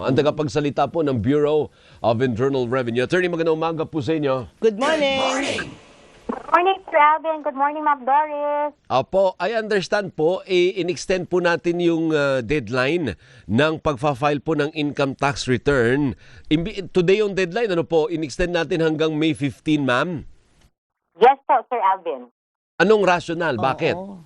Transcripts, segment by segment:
ang tagapagsalita po ng Bureau of Internal Revenue. Attorney, magandang umaga po sa inyo. Good morning. Good morning, Sir Alvin. Good morning, Ma'am Doris. Opo, I understand po, in-extend po natin yung deadline ng pagfa-file po ng income tax return. Today yung deadline, ano po, in-extend natin hanggang May 15, ma'am? Yes po, Sir Alvin. Anong rationale? Bakit? Oo.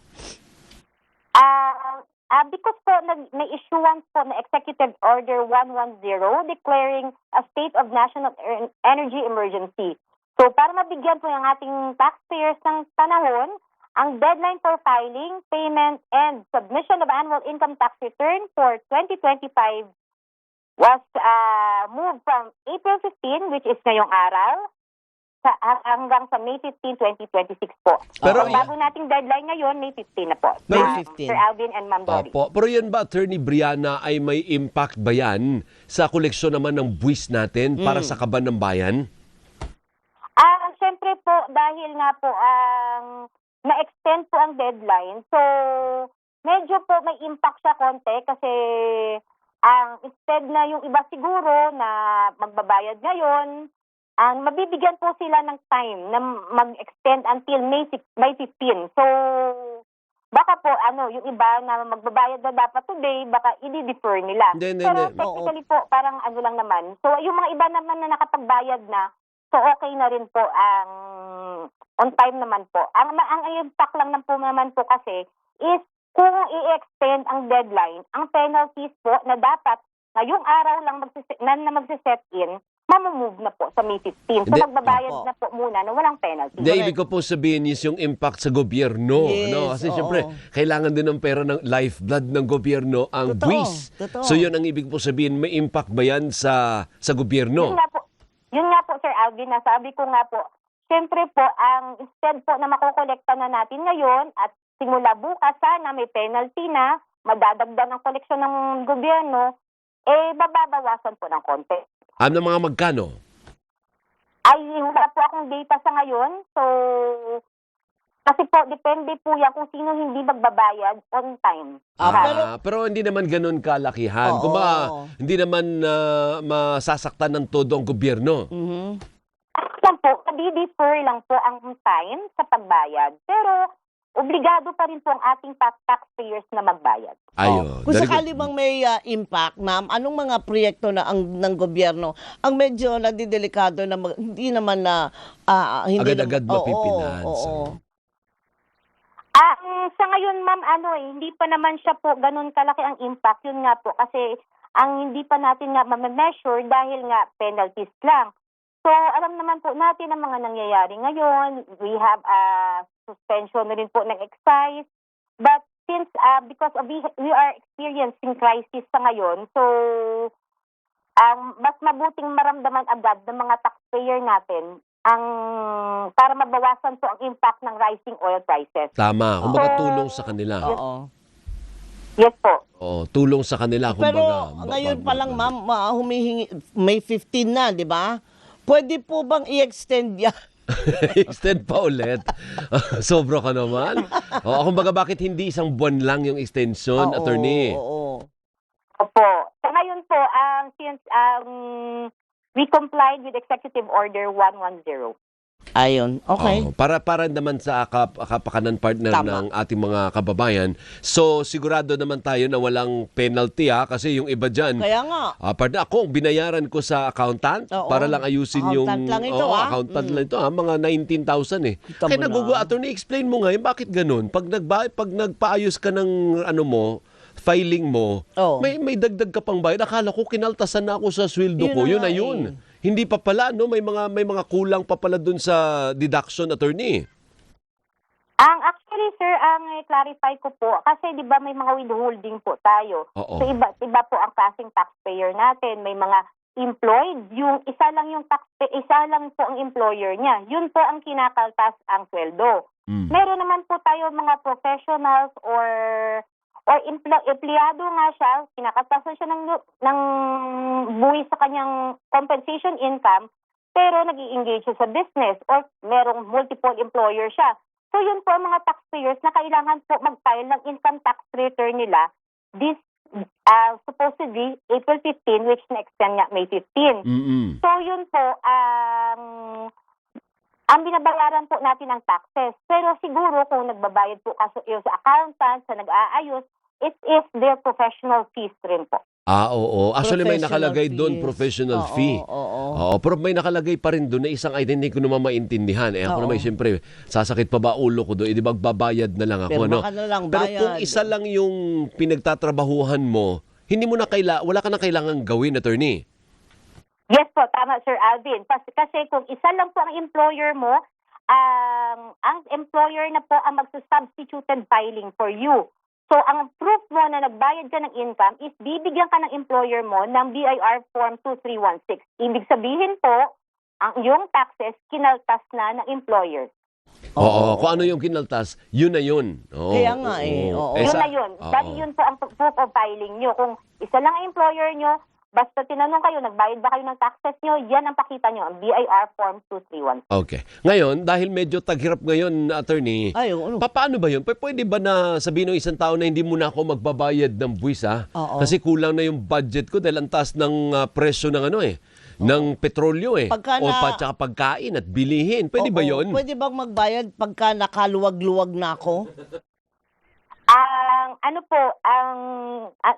Because po, na-issuance po na Executive Order 110 declaring a state of national energy emergency. So, para mabigyan po yung ating taxpayers ng panahon, ang deadline for filing, payment, and submission of annual income tax return for 2025 was moved from April 15, which is ngayong araw, hanggang sa May 15, 2026 po. Pero So, bago nating deadline ngayon, May 15 na po. May 15. Sir Alvin and Ma'am Doris. Opo. Pero yan ba, Attorney Brianna, ay may impact ba yan sa koleksyon naman ng buwis natin para sa kaban ng bayan? Siyempre po, dahil nga po na-extend po ang deadline, so medyo po may impact siya konti kasi instead na yung iba siguro na magbabayad ngayon, mabibigyan po sila ng time na mag-extend until May 15. So, baka po, yung iba na magbabayad na dapat today, baka i-defer nila. Pero technically po, parang lang naman. So, yung mga iba naman na nakapagbayad na, so okay na rin po ang on time naman po. Ang impact lang po naman po kasi is kung i-extend ang deadline, ang penalties po na dapat ngayong araw lang magsiset in, mamumove na po sa May 15. So magbabayad na po muna na walang penalty. Ibig ko po sabihin is yung impact sa gobyerno. Yes, no? Kasi oo. siyempre, kailangan din ng pera ng lifeblood ng gobyerno ang Totoo, buwis. totoo. So yun ang ibig po sabihin, may impact ba yan sa gobyerno? Yun nga po, Sir Alvin, nasabi ko nga po, siyempre po, instead po na makukolekta na natin ngayon at simula bukas sana may penalty na, madadagdan ang koleksyon ng gobyerno, bababawasan po ng konti. Ano mga magkano? Ay, wala po akong data sa ngayon, so kasi po, depende po yan kung sino hindi magbabayad on time. Pero hindi naman ganun kalakihan. Oo. Kumbaga, hindi naman masasaktan ng todo ang gobyerno. Yan po, defer lang po ang time sa pagbayad. Pero, obligado pa rin po ang ating taxpayers na magbayad. Ayun. Kung Very sakali good. bang may impact, ma'am, anong mga proyekto na ng gobyerno ang medyo nadidelikado na hindi naman na hindi Agad-agad mapipinansa. Oo. Sa ngayon, ma'am, hindi pa naman siya po ganun kalaki ang impact. Yun nga po, kasi ang hindi pa natin nga ma-measure dahil nga penalties lang. So, alam naman po natin ang mga nangyayari ngayon. We have suspension na rin po ng excise. But since, because we are experiencing crisis sa ngayon, so, mas mabuting maramdaman agad ng mga taxpayer natin para mabawasan po ang impact ng rising oil prices. Tama. Kumbaga tulong sa kanila. Oo. Yes po. Oo, tulong sa kanila. Pero Kumbaga, ngayon pa lang, ma'am, humihingi May 15 na, di ba? Pwede po bang i-extend yan? Extend pa ulit. Sobra ka naman. Kumbaga bakit hindi isang buwan lang yung extension, attorney? Oo. Opo. Sa ngayon po, since we complied with Executive Order 110. Ayun, okay. Para naman sa kapakanan partner Tama. ng ating mga kababayan. So sigurado naman tayo na walang penalty kasi yung iba diyan. Kaya nga. Partner, ako binayaran ko sa accountant Oo. para lang ayusin Accountant yung lang ito, accountant lang ito, mga 19,000 eh. Kita mo Kaya na. attorney, explain mo ngayon bakit ganun? Pag nagpaayos ka ng filing mo, Oo. may dagdag ka pang bayad. Akala ko kinaltasan na ako sa sweldo ko. Yun na na nga yun. Hindi pa pala, no? May mga kulang pa pala dun sa deduction, attorney. Actually, sir, clarify ko po, kasi di ba may mga withholding po tayo. Oo. So iba po ang klaseng taxpayer natin. May mga employed, yung isa lang po ang employer niya. Yun po ang kinakaltas ang sweldo. Meron naman po tayo mga professionals or empleyado nga siya, kinakatasan siya ng buwis sa kanyang compensation income, pero nag-i-engage siya sa business or merong multiple employer siya. So yun po ang mga taxpayers na kailangan po mag-file ng income tax return nila this supposed to be April 15, which na-extend nga May 15. Mm-mm. So yun po, ang binabayaran po natin ng taxes. Pero siguro kung nagbabayad po kasi sa accountant, sa nag-aayos, it is their professional fees rin po. Oo. Actually, may Professional nakalagay doon, fees. professional Oo, fee. oo. Oo, pero may nakalagay pa rin doon na isang item hindi ko naman maintindihan. Ako Oo. naman, siyempre, sasakit pa ba ulo ko doon? Di ba, magbabayad na lang ako, Pirma ka na lang, Pero bayad. kung isa lang yung pinagtatrabahuhan mo, hindi mo na wala ka na kailangan gawin, attorney. Yes po, tama Sir Alvin. Kasi kung isa lang po ang employer mo, ang employer na po ang magsusubstituted filing for you. So, ang proof mo na nagbayad ka ng income is bibigyan ka ng employer mo ng BIR Form 2316. Ibig sabihin po, ang iyong taxes kinaltas na ng employer. Oo, kung ano yung kinaltas, yun na yun. Oo, Kaya nga oo. Yun na yun. Dahil yun po ang proof of filing nyo. Kung isa lang ang employer nyo, basta tinanong kayo, nagbayad ba kayo ng taxes nyo, yan ang pakita nyo, ang BIR Form 2316. Okay. Ngayon, dahil medyo taghirap ngayon, attorney, Ay, ano? paano ba yun? Pwede ba na sabihin ng isang tao na hindi muna ako magbabayad ng buwis, ha? Oo. Kasi kulang na yung budget ko dahil ang taas ng presyo ng ng petrolyo Pagka o na- tsaka pagkain at bilihin. Pwede ba Oo. yun? Pwede bang magbayad pagka nakaluwag-luwag na ako?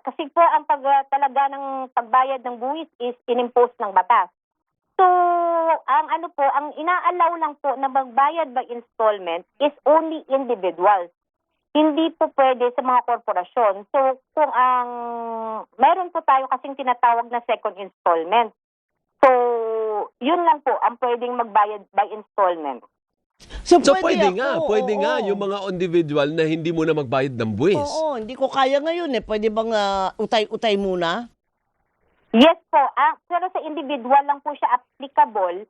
Kasi po ang talaga ng pagbayad ng buwis is inimpose ng batas. So, ang inaalaw lang po na magbayad by installment is only individuals. Hindi po pwede sa mga korporasyon. So, kung meron po tayo kasing tinatawag na second installment. So, yun lang po ang pwedeng magbayad by installment. So pwede ako, nga oo. yung mga individual na hindi muna magbayad ng buwis. Oo, hindi ko kaya ngayon Pwede bang utay-utay muna? Yes po. Pero sa individual lang po siya applicable.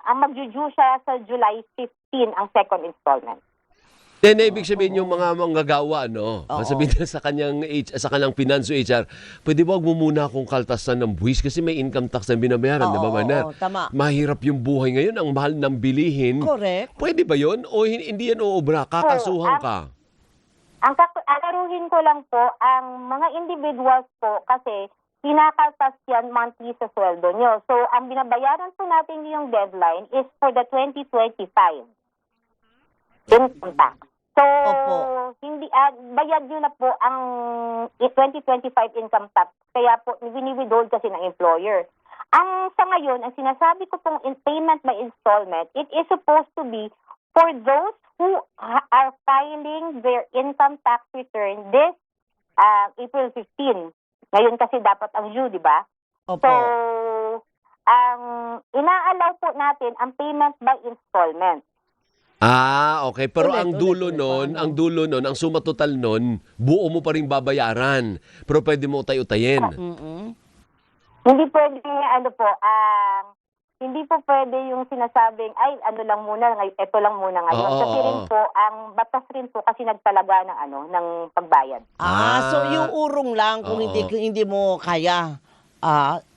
Ang magju-due siya sa July 15 ang second installment. Then ibig sabihin yung mga manggagawa, no? Oo. Sabihin na sa kanyang finance o HR, pwede ba wag mo muna akong kaltasan ng buwis kasi may income tax na binabayaran, di ba, Manar? Oo, tama. Mahirap yung buhay ngayon, ang mahal ng bilihin. Correct. Pwede ba yun? O hindi yan uobra? Kakasuhan ka? Ang kakaruhin ko lang po, ang mga individuals po kasi kinakaltas yan monthly sa sweldo nyo. So, ang binabayaran po natin yung deadline is for the 2025 income tax. So, Opo. bayad nyo na po ang 2025 income tax. Kaya po, wini-withhold kasi ng employer. Sa ngayon, ang sinasabi ko pong payment by installment, it is supposed to be for those who are filing their income tax return this April 15. Ngayon kasi dapat ang due, di ba? Opo. So, inaalaw po natin ang payment by installment. Okay. Pero Ulit, ang dulo paano? nun, ang suma total nun, buo mo pa rin babayaran. Pero pwede mo utay-utayin. Mm-mm. Hindi pwede, hindi po pwede yung sinasabing, ito lang muna ngayon. Oo, Kasi rin po, ang batas rin po kasi nagtalaga ng pagbayad. So yung urong lang kung Oo. hindi mo kaya.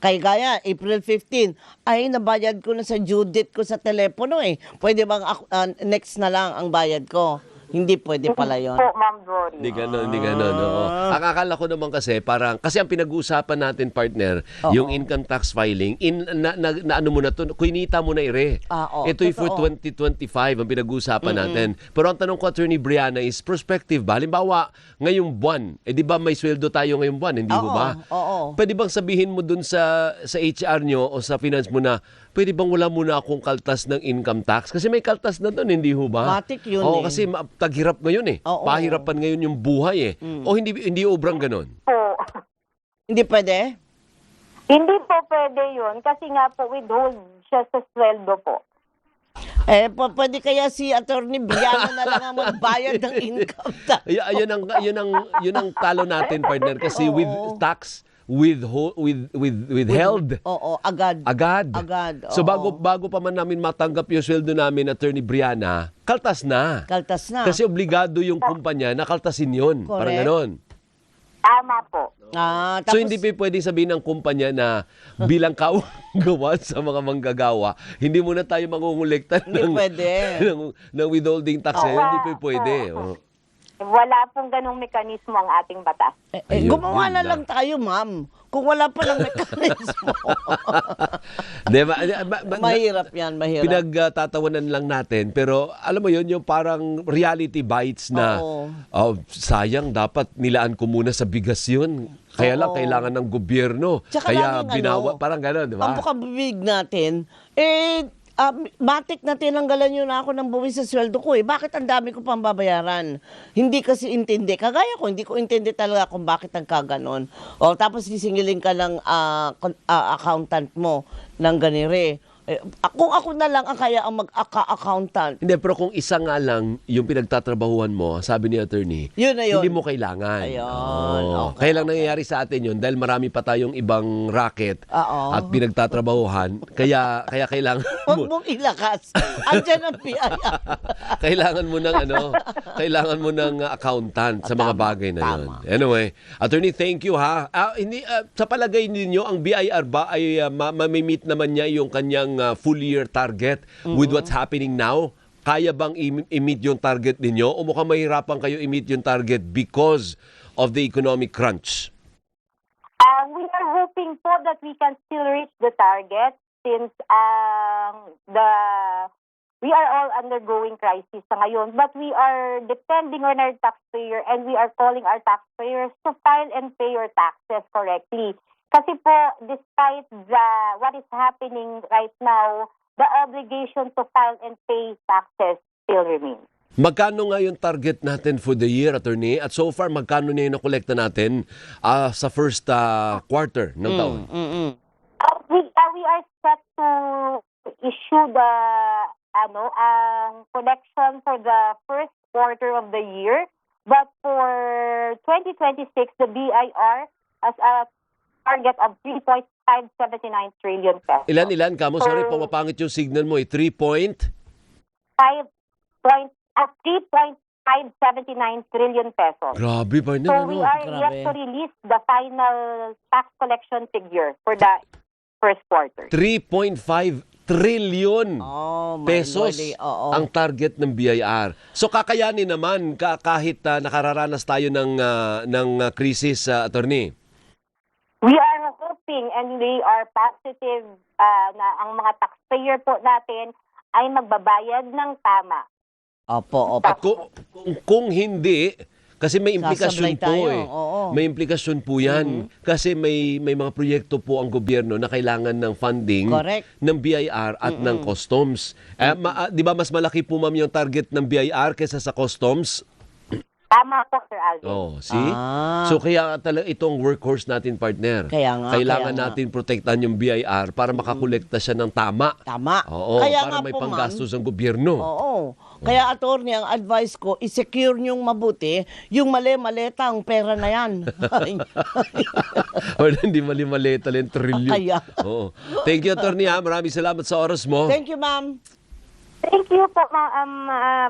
Gaya, April 15, nabayad ko na sa due date ko sa telepono Pwede bang next na lang ang bayad ko? Hindi pwede pala yun. Po, Ma'am Dory. Hindi ganon. Oo. Ang akala ko naman kasi, kasi ang pinag-uusapan natin, partner, Oo. yung income tax filing, ano mo na to, kunita mo na Oo, Ito'y for totoo. 2025 ang pinag-uusapan natin. Pero ang tanong ko, Attorney Brianna, is prospective ba? Halimbawa, ngayong buwan, di ba may sweldo tayo ngayong buwan, hindi mo Oo, ba? oo. Pwede bang sabihin mo dun sa HR nyo o sa finance mo na, pwede bang wala muna akong kaltas ng income tax? Kasi may kaltas na dun, hindi ho ba? Matik yun Oo, eh. kasi taghirap ngayon Oo. Pahirapan ngayon yung buhay O hindi obrang ganon? Po. Hindi pwede? Hindi po pwede yun kasi nga po withhold siya sa sweldo po. Pwede kaya si Attorney Brianna na lang ang magbayad ng income tax. Yun ang talo natin, partner, kasi Oo. with tax withheld Oo, agad. agad. So oo. bago pa man namin matanggap yung sweldo namin, Attorney Brianna, kaltas na. Kaltas na. Kasi obligado yung kumpanya na kaltasin yun. Parang Correct. ganon. Tama po. Tapos, So hindi pa pwedeng sabihin ng kumpanya na bilang gawa sa mga manggagawa, hindi muna tayo mangungulekta Hindi pwede. ng withholding tax. Hindi pa pwede. Oh. Wala pong ganong mekanismo ang ating batas. Ayun, Gumawa yun na lang. lang tayo, ma'am. Kung wala pa lang mekanismo. Di ba? Mahirap yan, mahirap. Pinagtatawanan lang natin, pero alam mo yun, yung parang reality bites na Oo. sayang, dapat nilaan ko muna sa bigas yun. Kaya lang, Oo. kailangan ng gobyerno. Tsaka Kaya laging binawa, parang gano'n, di ba? Ang bukang-bibig natin, matik na tinanggalan nyo na ako ng buwis sa sweldo ko eh. Bakit ang dami ko pang babayaran? Hindi kasi intindi. Kagaya ko, hindi ko intindi talaga kung bakit nagkaganon. O tapos sisingilin ka ng accountant mo ng ganire. Kung ako na lang ang kaya ang mag-accountant, Hindi, pero kung isa nga lang yung pinagtatrabahuhan mo, sabi ni attorney, Yun na yun. hindi mo kailangan. Ayun, Oo. okay, Kaya lang nangyayari sa atin yun dahil marami pa tayong ibang racket Oo. at pinagtatrabahuhan. Kaya kailangan huwag mo, mong ilakas. Andyan ang PIR. kailangan mo ng kailangan mo ng accountant sa mga bagay na yun. Tama. Anyway, attorney, thank you ha. Sa palagay ninyo, ang BIR ba ay mamimit naman niya yung kanyang full year target with what's happening now? Kaya bang i-meet yung target ninyo o mukhang mahirapan kayo i-meet yung target because of the economic crunch? We are hoping po that we can still reach the target since we are all undergoing crisis sa ngayon. But we are depending on our taxpayer and we are calling our taxpayers to file and pay your taxes correctly. Kasi po, despite what is happening right now, the obligation to file and pay taxes still remains. Magkano nga yung target natin for the year, attorney? At so far, magkano na yung nakolekta natin sa first quarter ng taon? We are set to issue the collection for the first quarter of the year. But for 2026, the BIR has a target of 3.579 trillion pesos. Ilan? Kamo, sorry, pumapangit yung signal mo. 3.5? 3.579 trillion pesos. Grabe ba So we are yet Grabe. to release the final tax collection figure for the first quarter. 3.5 trillion Oh, my pesos lordy. Oo. ang target ng BIR. So kakayanin naman kahit nakararanas tayo ng krisis, attorney. We are hoping and we are positive na ang mga taxpayer po natin ay magbabayad ng tama. Opo. At kung hindi, kasi may implikasyon Sasablay po tayo, eh. oo. May implikasyon po yan. Kasi may mga proyekto po ang gobyerno na kailangan ng funding Correct. ng BIR at ng customs. Di ba mas malaki po ma'am yung target ng BIR kaysa sa customs? Tama po, Sir Alvin. Oh, see? Ah. So kaya talaga itong workhorse natin, partner. Kailangan kaya nga. natin protektahan yung BIR para makakolekta siya ng tama. Tama. Oo, Kaya para nga may po, ma'am. panggastos ang gobyerno. Oo. Kaya attorney, ang advice ko, i-secure niyong mabuti yung mali-maleta ang pera na yan. Or hindi mali-maleta lang, trillion. Kaya. Oo. Thank you, attorney. Maraming salamat sa oras mo. Thank you, ma'am. Thank you po,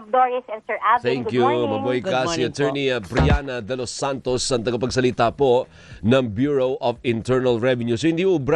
Doris and Sir Alvin. Thank Good you. morning. Mabuhay Good ka. Si morning Attorney Brianna De Los Santos, ang tagapagsalita po ng Bureau of Internal Revenue. So hindi ubra